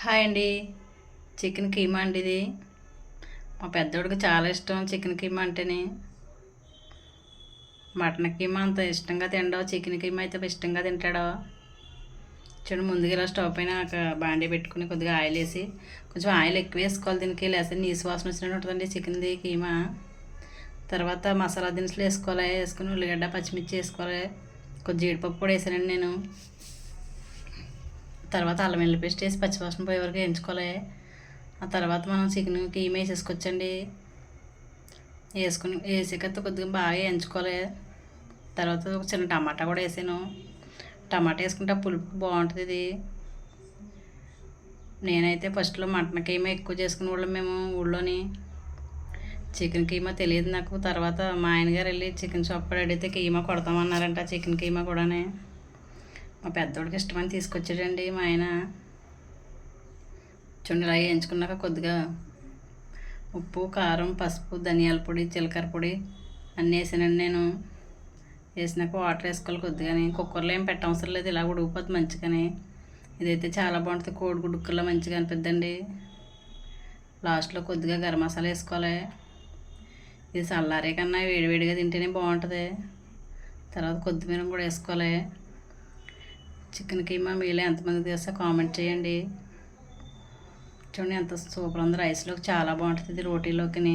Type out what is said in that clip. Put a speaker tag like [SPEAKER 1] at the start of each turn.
[SPEAKER 1] Hi అండి. Chicken keema అండి ఇది. మా పెద్దోడికి చాలా ఇష్టం చికెన్ కీమా అంటేనే. మటన్ కీమా అంత ఇష్టంగా తినడో, చికెన్ కీమా అయితే ఇష్టంగా తింటాడో. చూడండి, ముందుగా ఇలా స్టవ్ పైన ఒక బాండీ పెట్టుకుని కొద్దిగా ఆయిల్ వేసి, కొంచెం ఆయిల్ ఎక్కువ వేసుకోవాలి దీనికి, లేకపోతే నీసు వాసన వచ్చినట్టు ఉంటుందండి చికెన్ది కీమా. తర్వాత మసాలా దినుసులు వేసుకోవాలి, వేసుకుని ఉల్లిగడ్డ పచ్చిమిర్చి వేసుకోవాలి, కొద్దిగా జీడిపప్పు కూడా వేసానండి నేను. తర్వాత అల్లం వెల్లుల్లి పేస్ట్ వేసి పచ్చివాసన పోయే వరకు వేయించుకోవాలి. ఆ తర్వాత మనం చికెన్ కీమా వేసేసుకోవచ్చండి. వేసాక కొద్దిగా బాగా వేయించుకోవాలి. తర్వాత ఒక చిన్న టమాటా కూడా వేసాను. టమాటా వేసుకుంటే పులుపు బాగుంటుంది ఇది. నేనైతే ఫస్ట్లో మటన్ కీమా ఎక్కువ చేసుకునే వాళ్ళం మేము ఊళ్ళోని. చికెన్ కీమా తెలియదు నాకు. తర్వాత మా ఆయనగారు వెళ్ళి చికెన్ షాప్ కూడా అడిగితే కీమా కొడతామన్నారంట, చికెన్ కీమా కూడానే. మా పెద్దోడికి ఇష్టమని తీసుకొచ్చాడండి మా ఆయన. చూడండి, ఇలా వేయించుకున్నాక కొద్దిగా ఉప్పు, కారం, పసుపు, ధనియాల పొడి, జీలకర్ర పొడి అన్నీ వేసానండి నేను. వేసినాక వాటర్ వేసుకోవాలి కొద్దిగాని. కుక్కర్లో ఏం పెట్టవసరం లేదు, ఇలా ఉడికిపోతుంది మంచిగాని. ఇదైతే చాలా బాగుంటుంది, కోడిగుడ్డుకల్లా మంచిగా అనిపిద్దండి. లాస్ట్లో కొద్దిగా గరం మసాలా వేసుకోవాలి. ఇది చల్లారే కన్నా వేడివేడిగా తింటేనే బాగుంటుంది. తర్వాత కొత్తిమీర కూడా వేసుకోవాలి. చికెన్ కీమా మీలో ఎంతమంది చేస్తే కామెంట్ చేయండి. చూడండి ఎంత సూపర్ ఉంది, రైస్లోకి చాలా బాగుంటుంది ఇది, రోటీలోకి.